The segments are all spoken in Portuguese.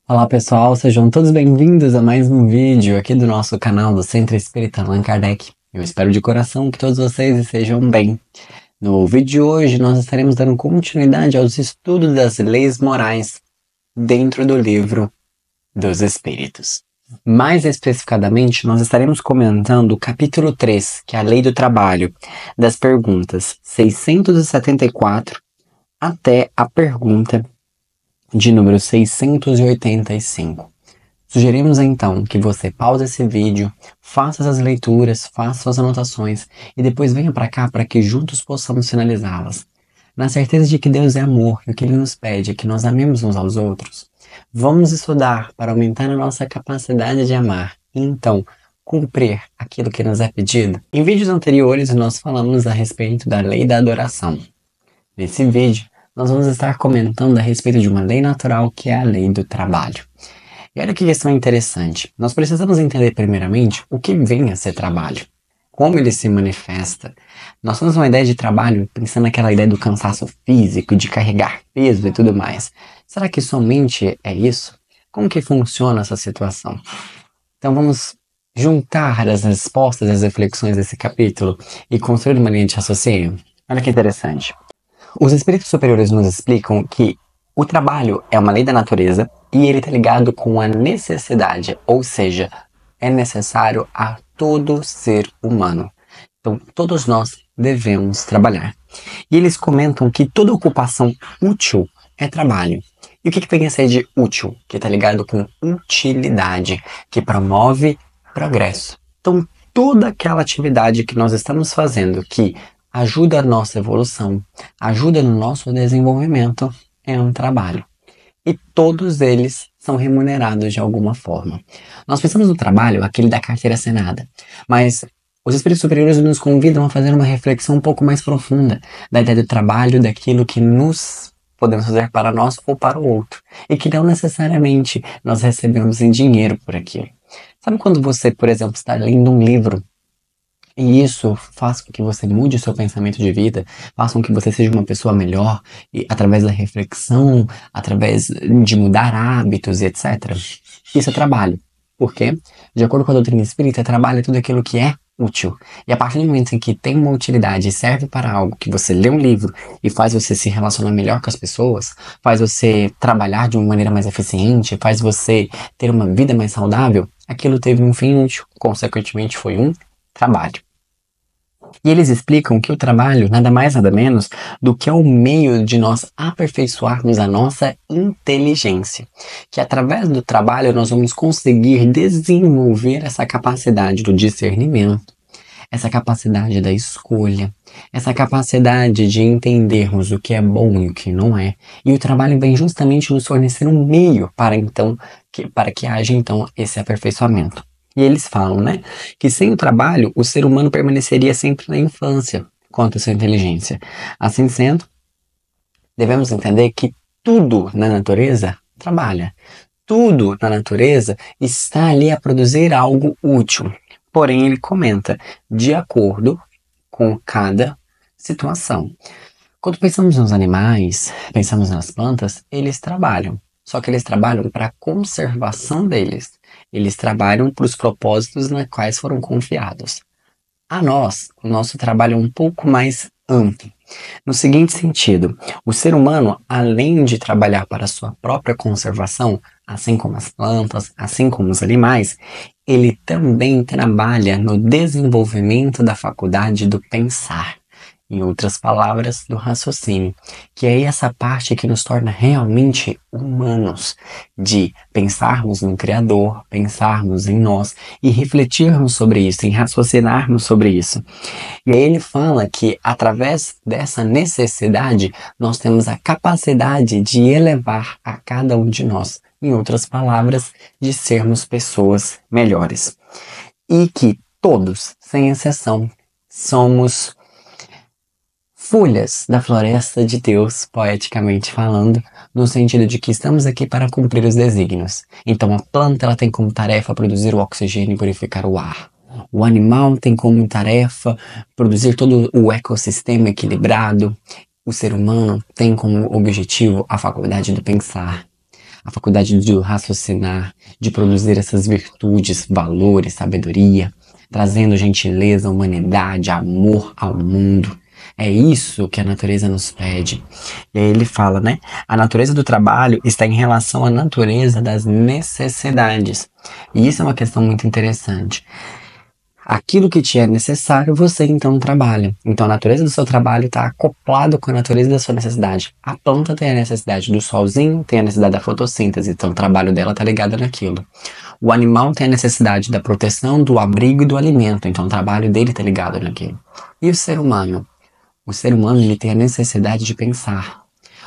Olá pessoal, sejam todos bem-vindos a mais um vídeo aqui do nosso canal do Centro Espírita Allan Kardec. Eu espero de coração que todos vocês estejam bem. No vídeo de hoje nós estaremos dando continuidade aos estudos das leis morais dentro do livro dos Espíritos. Mais especificadamente, nós estaremos comentando o capítulo 3, que é a Lei do Trabalho, das perguntas 674 até a pergunta de número 685. Sugerimos então que você pause esse vídeo, faça essas leituras, faça suas anotações e depois venha para cá para que juntos possamos finalizá-las. Na certeza de que Deus é amor e o que Ele nos pede é que nós amemos uns aos outros, vamos estudar para aumentar a nossa capacidade de amar e então cumprir aquilo que nos é pedido. Em vídeos anteriores nós falamos a respeito da lei da adoração. Nesse vídeo, nós vamos estar comentando a respeito de uma lei natural que é a lei do trabalho. E olha que questão interessante. Nós precisamos entender primeiramente o que vem a ser trabalho, como ele se manifesta. Nós temos uma ideia de trabalho pensando naquela ideia do cansaço físico, de carregar peso e tudo mais. Será que somente é isso? Como que funciona essa situação? Então vamos juntar as respostas e as reflexões desse capítulo e construir uma linha de raciocínio. Olha que interessante. Os espíritos superiores nos explicam que o trabalho é uma lei da natureza e ele está ligado com a necessidade, ou seja, é necessário a todo ser humano. Então, todos nós devemos trabalhar. E eles comentam que toda ocupação útil é trabalho. E o que vem a ser de útil? Que está ligado com utilidade, que promove progresso. Então, toda aquela atividade que nós estamos fazendo que ajuda a nossa evolução, ajuda no nosso desenvolvimento, é um trabalho. E todos eles são remunerados de alguma forma. Nós pensamos no trabalho, aquele da carteira assinada, mas os espíritos superiores nos convidam a fazer uma reflexão um pouco mais profunda da ideia do trabalho, daquilo que nos podemos fazer para nós ou para o outro, e que não necessariamente nós recebemos em dinheiro por aquilo. Sabe quando você, por exemplo, está lendo um livro e isso faz com que você mude o seu pensamento de vida, faz com que você seja uma pessoa melhor, e através da reflexão, através de mudar hábitos e etc. Isso é trabalho. Por quê? De acordo com a doutrina espírita, trabalho é tudo aquilo que é útil. E a partir do momento em que tem uma utilidade e serve para algo, que você lê um livro e faz você se relacionar melhor com as pessoas, faz você trabalhar de uma maneira mais eficiente, faz você ter uma vida mais saudável, aquilo teve um fim útil, consequentemente foi um trabalho. E eles explicam que o trabalho nada mais nada menos do que é o meio de nós aperfeiçoarmos a nossa inteligência. Que através do trabalho nós vamos conseguir desenvolver essa capacidade do discernimento, essa capacidade da escolha, essa capacidade de entendermos o que é bom e o que não é. E o trabalho vem justamente nos fornecer um meio para que haja então esse aperfeiçoamento. E eles falam, que sem o trabalho, o ser humano permaneceria sempre na infância quanto à sua inteligência. Assim sendo, devemos entender que tudo na natureza trabalha. Tudo na natureza está ali a produzir algo útil. Porém, ele comenta, de acordo com cada situação. Quando pensamos nos animais, pensamos nas plantas, eles trabalham. Só que eles trabalham para a conservação deles. Eles trabalham para os propósitos nos quais foram confiados. A nós, o nosso trabalho é um pouco mais amplo. No seguinte sentido, o ser humano, além de trabalhar para a sua própria conservação, assim como as plantas, assim como os animais, ele também trabalha no desenvolvimento da faculdade do pensar. Em outras palavras, do raciocínio, que é essa parte que nos torna realmente humanos, de pensarmos no Criador, pensarmos em nós e refletirmos sobre isso, em raciocinarmos sobre isso. E aí ele fala que através dessa necessidade, nós temos a capacidade de elevar a cada um de nós, em outras palavras, de sermos pessoas melhores. E que todos, sem exceção, somos folhas da floresta de Deus, poeticamente falando, no sentido de que estamos aqui para cumprir os desígnios. Então a planta ela tem como tarefa produzir o oxigênio e purificar o ar. O animal tem como tarefa produzir todo o ecossistema equilibrado. O ser humano tem como objetivo a faculdade do pensar. a faculdade de raciocinar, de produzir essas virtudes, valores, sabedoria, trazendo gentileza, humanidade, amor ao mundo. É isso que a natureza nos pede. E aí ele fala, né? A natureza do trabalho está em relação à natureza das necessidades. E isso é uma questão muito interessante. Aquilo que te é necessário, você então trabalha. Então a natureza do seu trabalho está acoplado com a natureza da sua necessidade. A planta tem a necessidade do solzinho, tem a necessidade da fotossíntese, então o trabalho dela está ligado naquilo. O animal tem a necessidade da proteção, do abrigo e do alimento, então o trabalho dele está ligado naquilo. E o ser humano? O ser humano ele tem a necessidade de pensar.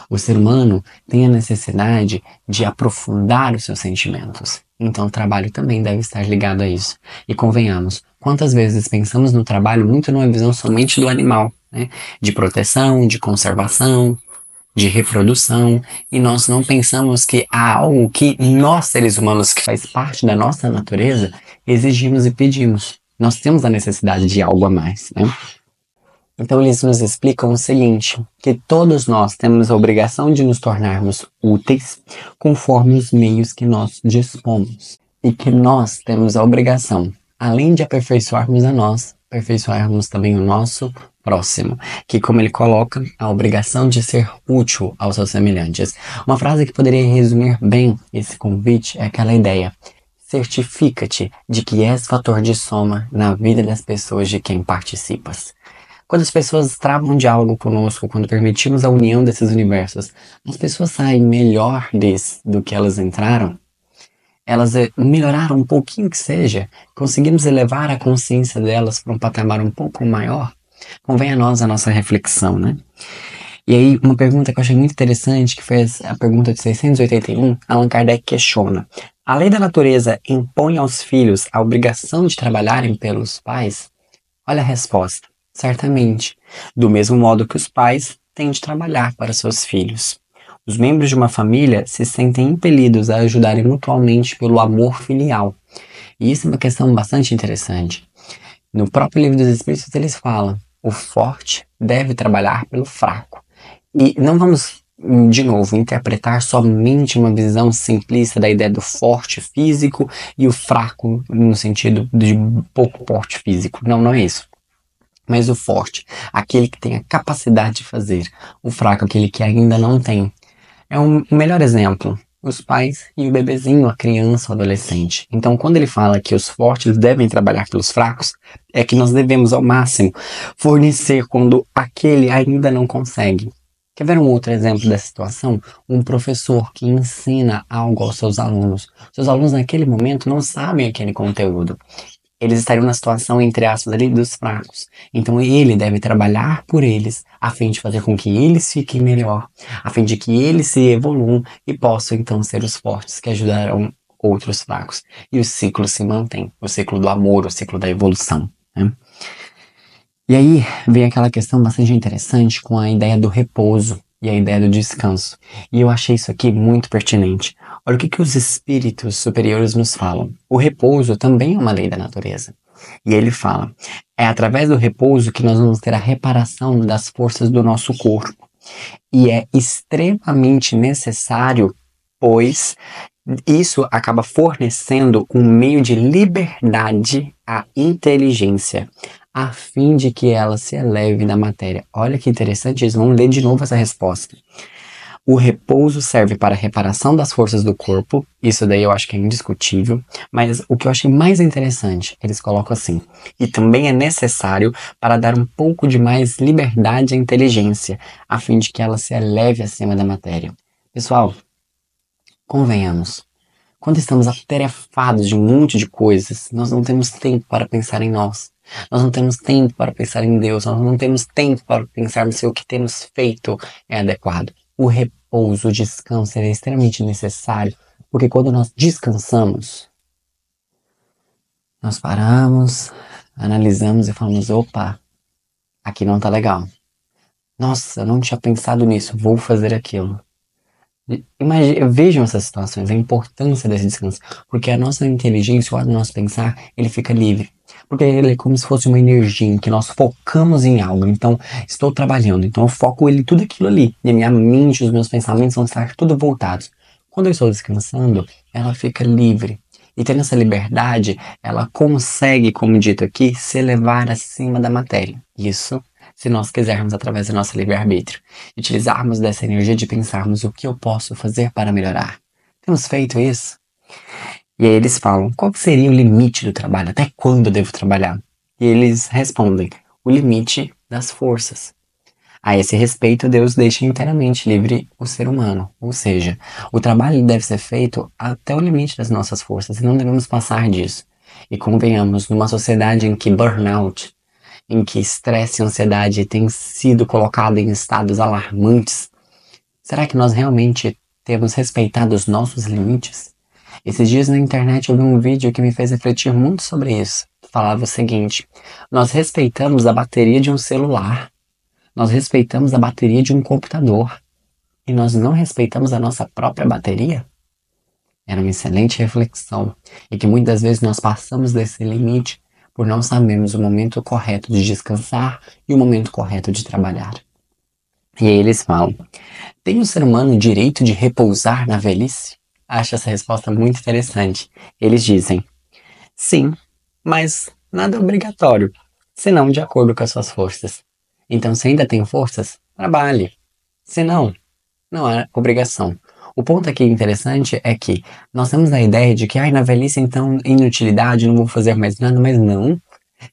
O ser humano tem a necessidade de aprofundar os seus sentimentos. Então o trabalho também deve estar ligado a isso. E convenhamos, quantas vezes pensamos no trabalho muito numa visão somente do animal, né? De proteção, de conservação, de reprodução, e nós não pensamos que há algo que nós, seres humanos, que faz parte da nossa natureza, exigimos e pedimos. Nós temos a necessidade de algo a mais, né? Então eles nos explicam o seguinte, que todos nós temos a obrigação de nos tornarmos úteis conforme os meios que nós dispomos. E que nós temos a obrigação, além de aperfeiçoarmos a nós, aperfeiçoarmos também o nosso próximo. Que como ele coloca, a obrigação de ser útil aos seus semelhantes. Uma frase que poderia resumir bem esse convite é aquela ideia. Certifica-te de que és fator de soma na vida das pessoas de quem participas. Quando as pessoas travam um diálogo conosco, quando permitimos a união desses universos, as pessoas saem melhor do que elas entraram. Elas melhoraram um pouquinho que seja, conseguimos elevar a consciência delas para um patamar um pouco maior. Convém a nós a nossa reflexão, né? E aí, uma pergunta que eu achei muito interessante, que foi a pergunta de 681, Allan Kardec questiona. A lei da natureza impõe aos filhos a obrigação de trabalharem pelos pais? Olha a resposta. Certamente, do mesmo modo que os pais têm de trabalhar para seus filhos. Os membros de uma família se sentem impelidos a ajudarem mutuamente pelo amor filial. E isso é uma questão bastante interessante. No próprio Livro dos Espíritos eles falam, o forte deve trabalhar pelo fraco. E não vamos, de novo, interpretar somente uma visão simplista da ideia do forte físico e o fraco no sentido de pouco porte físico. Não, não é isso. Mas o forte, aquele que tem a capacidade de fazer. O fraco, aquele que ainda não tem. É um melhor exemplo. Os pais e o bebezinho, a criança, o adolescente. Então, quando ele fala que os fortes devem trabalhar pelos fracos, é que nós devemos, ao máximo, fornecer quando aquele ainda não consegue. Quer ver um outro exemplo dessa situação? Um professor que ensina algo aos seus alunos. Seus alunos, naquele momento, não sabem aquele conteúdo. Eles estariam na situação, entre aspas, ali dos fracos. Então ele deve trabalhar por eles, a fim de fazer com que eles fiquem melhor, a fim de que eles se evoluam e possam então ser os fortes que ajudarão outros fracos. E o ciclo se mantém, o ciclo do amor, o ciclo da evolução, né? E aí vem aquela questão bastante interessante com a ideia do repouso e a ideia do descanso. E eu achei isso aqui muito pertinente. Olha o que os espíritos superiores nos falam. O repouso também é uma lei da natureza. E ele fala, é através do repouso que nós vamos ter a reparação das forças do nosso corpo. E é extremamente necessário, pois isso acaba fornecendo um meio de liberdade à inteligência, a fim de que ela se eleve na matéria. Olha que interessante, eles vão ler de novo essa resposta. O repouso serve para a reparação das forças do corpo, isso daí eu acho que é indiscutível, mas o que eu achei mais interessante, eles colocam assim, e também é necessário para dar um pouco de mais liberdade à inteligência, a fim de que ela se eleve acima da matéria. Pessoal, convenhamos, quando estamos atarefados de um monte de coisas, nós não temos tempo para pensar em nós. Nós não temos tempo para pensar em Deus, nós não temos tempo para pensarmos se o que temos feito é adequado. O repouso, o descanso é extremamente necessário, porque quando nós descansamos, nós paramos, analisamos e falamos, opa, aqui não tá legal. Nossa, eu não tinha pensado nisso, vou fazer aquilo. Vejam essas situações, a importância desse descanso, porque a nossa inteligência, o nosso pensar, ele fica livre. Porque ele é como se fosse uma energia em que nós focamos em algo. Então, estou trabalhando, então eu foco ele tudo aquilo ali. E a minha mente, os meus pensamentos vão estar tudo voltados. Quando eu estou descansando, ela fica livre. E tendo essa liberdade, ela consegue, como dito aqui, se elevar acima da matéria. Isso se nós quisermos através do nosso livre-arbítrio. Utilizarmos dessa energia de pensarmos o que eu posso fazer para melhorar. Temos feito isso? E aí eles falam, qual seria o limite do trabalho? Até quando eu devo trabalhar? E eles respondem, o limite das forças. A esse respeito, Deus deixa inteiramente livre o ser humano. Ou seja, o trabalho deve ser feito até o limite das nossas forças e não devemos passar disso. E convenhamos, numa sociedade em que burnout, em que estresse e ansiedade têm sido colocados em estados alarmantes, será que nós realmente temos respeitado os nossos limites? Esses dias na internet eu vi um vídeo que me fez refletir muito sobre isso. Falava o seguinte, nós respeitamos a bateria de um celular, nós respeitamos a bateria de um computador e nós não respeitamos a nossa própria bateria? Era uma excelente reflexão e que muitas vezes nós passamos desse limite por não sabermos o momento correto de descansar e o momento correto de trabalhar. E aí eles falam, tem o ser humano o direito de repousar na velhice? Acho essa resposta muito interessante. Eles dizem, sim, mas nada é obrigatório, senão de acordo com as suas forças. Então, se ainda tem forças, trabalhe. Se não, não é obrigação. O ponto aqui interessante é que nós temos a ideia de que, na velhice, então, inutilidade, não vou fazer mais nada, mas não.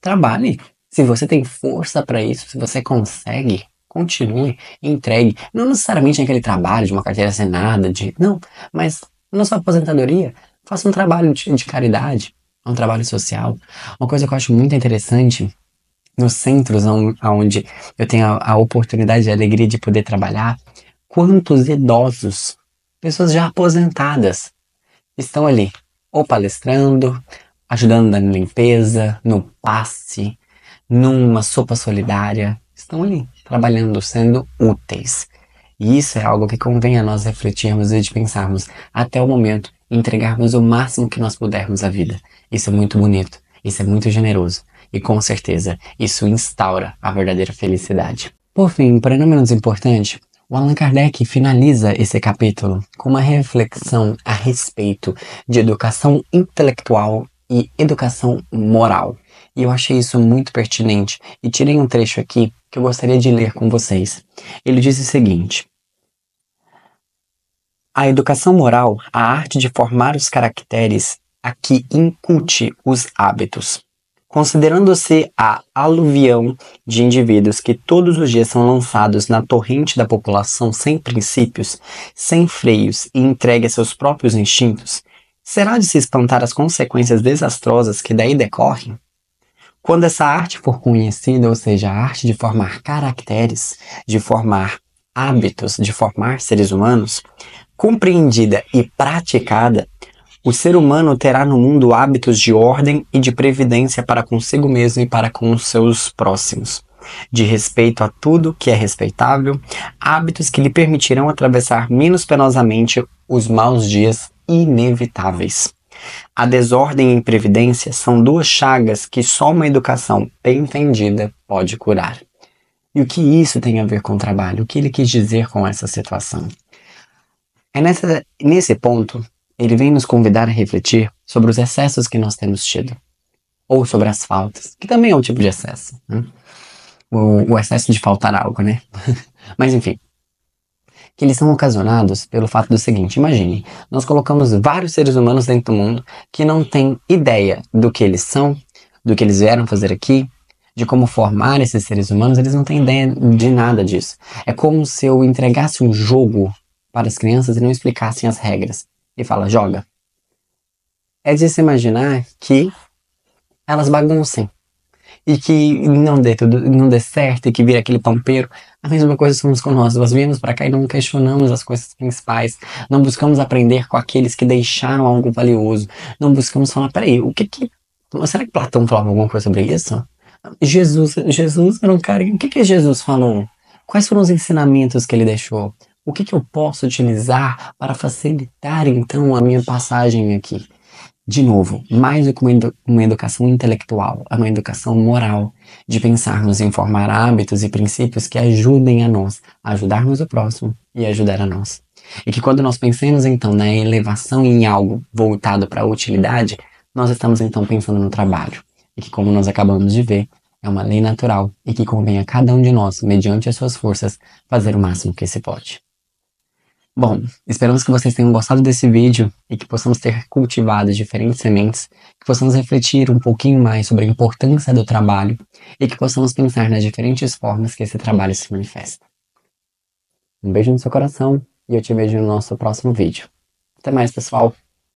Trabalhe. Se você tem força para isso, se você consegue, continue, entregue. Não necessariamente aquele trabalho de uma carteira assinada, não, mas na sua aposentadoria, faça um trabalho de caridade, um trabalho social. Uma coisa que eu acho muito interessante nos centros onde eu tenho a oportunidade e a alegria de poder trabalhar, quantos idosos, pessoas já aposentadas, estão ali, ou palestrando, ajudando na limpeza, no passe, numa sopa solidária, estão ali, trabalhando, sendo úteis. E isso é algo que convém a nós refletirmos e de pensarmos até o momento, entregarmos o máximo que nós pudermos à vida. Isso é muito bonito, isso é muito generoso. E com certeza, isso instaura a verdadeira felicidade. Por fim, porém não menos importante, o Allan Kardec finaliza esse capítulo com uma reflexão a respeito de educação intelectual e educação moral. E eu achei isso muito pertinente e tirei um trecho aqui que eu gostaria de ler com vocês. Ele diz o seguinte: a educação moral, a arte de formar os caracteres a que incute os hábitos. Considerando-se a aluvião de indivíduos que todos os dias são lançados na torrente da população sem princípios, sem freios e entregue a seus próprios instintos, será de se espantar as consequências desastrosas que daí decorrem? Quando essa arte for conhecida, ou seja, a arte de formar caracteres, de formar hábitos, de formar seres humanos, compreendida e praticada, o ser humano terá no mundo hábitos de ordem e de previdência para consigo mesmo e para com os seus próximos, de respeito a tudo que é respeitável, hábitos que lhe permitirão atravessar menos penosamente os maus dias inevitáveis. A desordem e a imprevidência são duas chagas que só uma educação bem entendida pode curar. E o que isso tem a ver com o trabalho? O que ele quis dizer com essa situação? É nesse ponto, ele vem nos convidar a refletir sobre os excessos que nós temos tido. Ou sobre as faltas, que também é um tipo de excesso. Né? O excesso de faltar algo, né? Mas enfim. Que eles são ocasionados pelo fato do seguinte, imagine, nós colocamos vários seres humanos dentro do mundo que não têm ideia do que eles são, do que eles vieram fazer aqui, de como formar esses seres humanos, eles não têm ideia de nada disso. É como se eu entregasse um jogo para as crianças e não explicassem as regras. E fala, joga. É de se imaginar que elas baguncem. E que não dê certo, e que vira aquele pampeiro. A mesma coisa somos com nós. Nós viemos para cá e não questionamos as coisas principais. Não buscamos aprender com aqueles que deixaram algo valioso. Não buscamos falar, peraí, será que Platão falava alguma coisa sobre isso? Jesus era um cara... O que Jesus falou? Quais foram os ensinamentos que ele deixou? O que eu posso utilizar para facilitar, então, a minha passagem aqui? De novo, mais do que uma educação intelectual, é uma educação moral, de pensarmos em formar hábitos e princípios que ajudem a nós, a ajudarmos o próximo e ajudar a nós. E que quando nós pensemos então na elevação em algo voltado para a utilidade, nós estamos então pensando no trabalho. E que, como nós acabamos de ver, é uma lei natural e que convém a cada um de nós, mediante as suas forças, fazer o máximo que se pode. Bom, esperamos que vocês tenham gostado desse vídeo e que possamos ter cultivado diferentes sementes, que possamos refletir um pouquinho mais sobre a importância do trabalho e que possamos pensar nas diferentes formas que esse trabalho se manifesta. Um beijo no seu coração e eu te vejo no nosso próximo vídeo. Até mais, pessoal!